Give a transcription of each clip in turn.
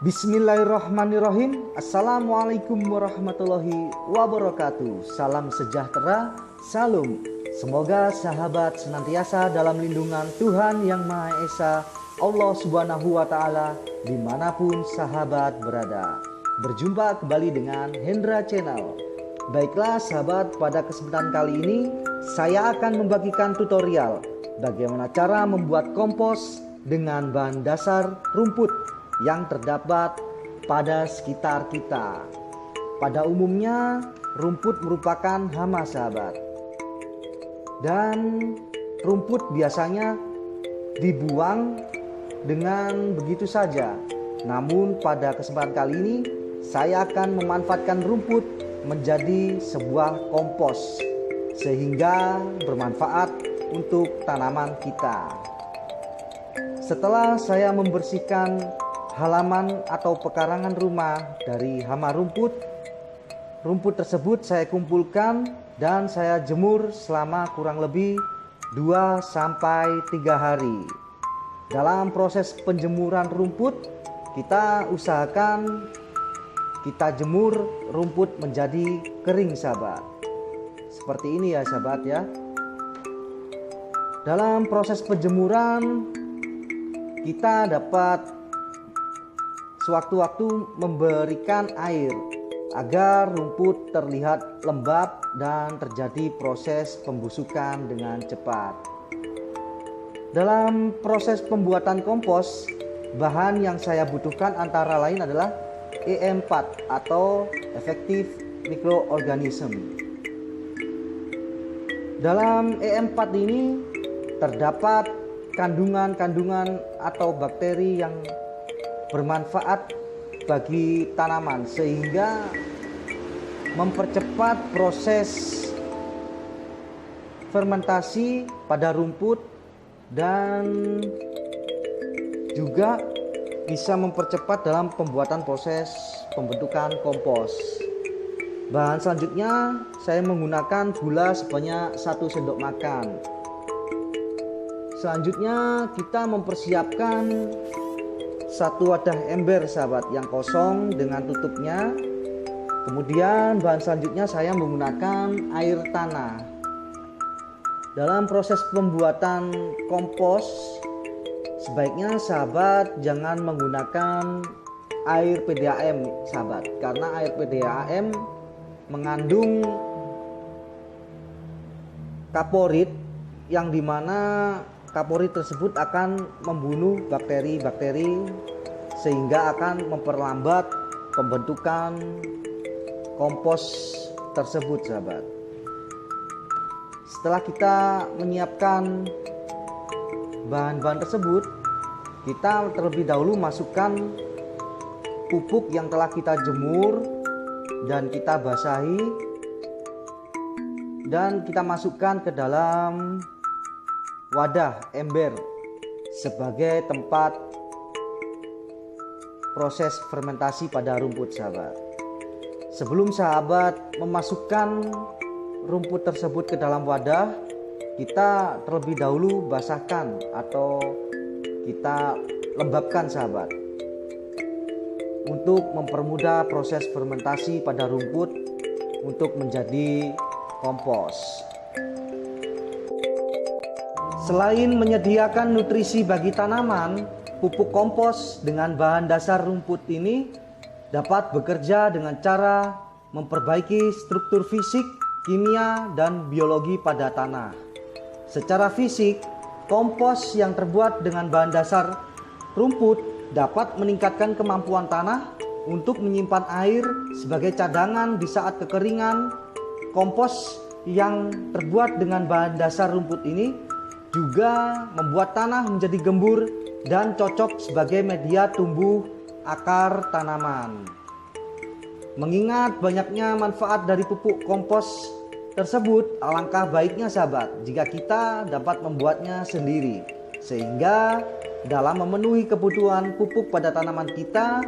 Bismillahirrahmanirrahim. Assalamualaikum warahmatullahi wabarakatuh. Salam sejahtera, salam. Semoga sahabat senantiasa dalam lindungan Tuhan Yang Maha Esa, Allah Subhanahu wa Ta'ala, dimanapun sahabat berada. Berjumpa kembali dengan Hendra Channel. Baiklah sahabat, pada kesempatan kali ini saya akan membagikan tutorial bagaimana cara membuat kompos dengan bahan dasar rumput yang terdapat pada sekitar kita. Pada umumnya rumput merupakan hama sahabat, dan rumput biasanya dibuang dengan begitu saja. Namun pada kesempatan kali ini saya akan memanfaatkan rumput menjadi sebuah kompos sehingga bermanfaat untuk tanaman kita. Setelah saya membersihkan halaman atau pekarangan rumah dari hama rumput, rumput tersebut saya kumpulkan dan saya jemur selama kurang lebih 2-3 hari. Dalam proses penjemuran rumput, kita usahakan kita jemur rumput menjadi kering sahabat. Seperti ini ya sahabat ya. Dalam proses penjemuran kita dapat sewaktu-waktu memberikan air agar rumput terlihat lembab dan terjadi proses pembusukan dengan cepat. Dalam proses pembuatan kompos, bahan yang saya butuhkan antara lain adalah EM4 atau Effective Microorganism. Dalam EM4 ini terdapat kandungan-kandungan atau bakteri yang bermanfaat bagi tanaman sehingga mempercepat proses fermentasi pada rumput dan juga bisa mempercepat dalam pembuatan proses pembentukan kompos. Bahan selanjutnya saya menggunakan gula sebanyak 1 sendok makan. Selanjutnya kita mempersiapkan 1 wadah ember sahabat yang kosong dengan tutupnya. Kemudian bahan selanjutnya saya menggunakan air tanah. Dalam proses pembuatan kompos, sebaiknya sahabat jangan menggunakan air PDAM sahabat, karena air PDAM mengandung kaporit yang dimana kaporit tersebut akan membunuh bakteri-bakteri sehingga akan memperlambat pembentukan kompos tersebut sahabat. Setelah kita menyiapkan bahan-bahan tersebut, kita terlebih dahulu masukkan pupuk yang telah kita jemur dan kita basahi, dan kita masukkan ke dalam wadah ember sebagai tempat proses fermentasi pada rumput sahabat. Sebelum sahabat memasukkan rumput tersebut ke dalam wadah, kita terlebih dahulu basahkan atau kita lembabkan sahabat untuk mempermudah proses fermentasi pada rumput untuk menjadi kompos. Selain menyediakan nutrisi bagi tanaman, pupuk kompos dengan bahan dasar rumput ini dapat bekerja dengan cara memperbaiki struktur fisik, kimia, dan biologi pada tanah. Secara fisik, kompos yang terbuat dengan bahan dasar rumput dapat meningkatkan kemampuan tanah untuk menyimpan air sebagai cadangan di saat kekeringan. Kompos yang terbuat dengan bahan dasar rumput ini juga membuat tanah menjadi gembur dan cocok sebagai media tumbuh akar tanaman. Mengingat banyaknya manfaat dari pupuk kompos tersebut, alangkah baiknya sahabat jika kita dapat membuatnya sendiri, sehingga dalam memenuhi kebutuhan pupuk pada tanaman kita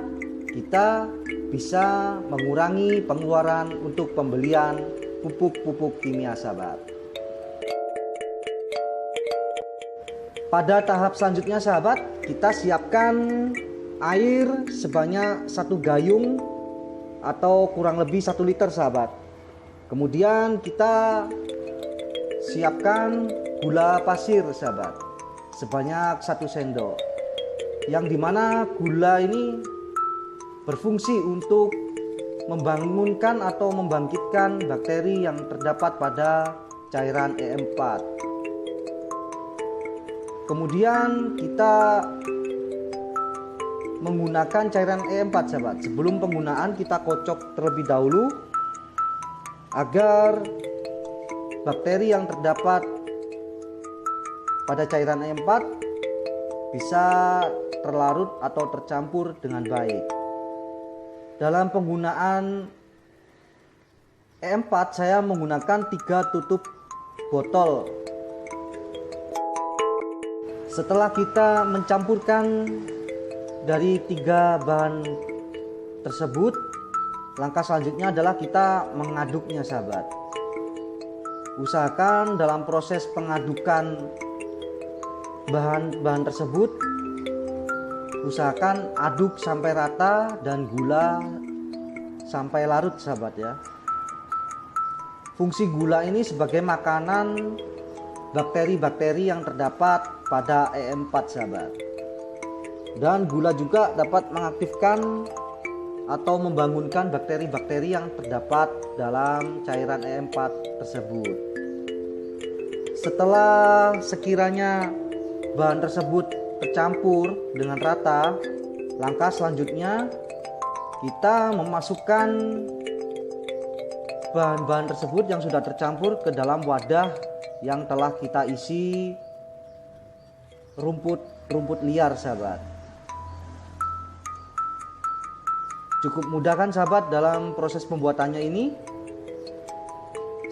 bisa mengurangi pengeluaran untuk pembelian pupuk-pupuk kimia sahabat. Pada tahap selanjutnya sahabat, kita siapkan air sebanyak 1 gayung atau kurang lebih 1 liter sahabat. Kemudian kita siapkan gula pasir sahabat sebanyak 1 sendok, yang dimana gula ini berfungsi untuk membangunkan atau membangkitkan bakteri yang terdapat pada cairan E4. Kemudian kita menggunakan cairan E4 sahabat. Sebelum penggunaan kita kocok terlebih dahulu agar bakteri yang terdapat pada cairan E4 bisa terlarut atau tercampur dengan baik. Dalam penggunaan E4 saya menggunakan 3 tutup botol. Setelah kita mencampurkan dari 3 bahan tersebut, langkah selanjutnya adalah kita mengaduknya sahabat. Usahakan dalam proses pengadukan bahan-bahan tersebut, usahakan aduk sampai rata dan gula sampai larut sahabat ya. Fungsi gula ini sebagai makanan bakteri-bakteri yang terdapat pada E4 sahabat. Dan gula juga dapat mengaktifkan atau membangunkan bakteri-bakteri yang terdapat dalam cairan E4 tersebut. Setelah sekiranya bahan tersebut tercampur dengan rata, langkah selanjutnya kita memasukkan bahan-bahan tersebut yang sudah tercampur ke dalam wadah yang telah kita isi rumput liar sahabat. Cukup mudah kan sahabat dalam proses pembuatannya ini.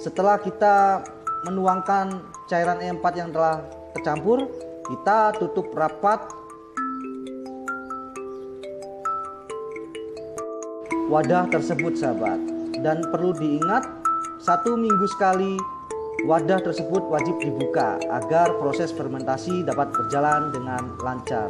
Setelah kita menuangkan cairan E4 yang telah tercampur, kita tutup rapat wadah tersebut sahabat. Dan perlu diingat, 1 minggu sekali wadah tersebut wajib dibuka agar proses fermentasi dapat berjalan dengan lancar.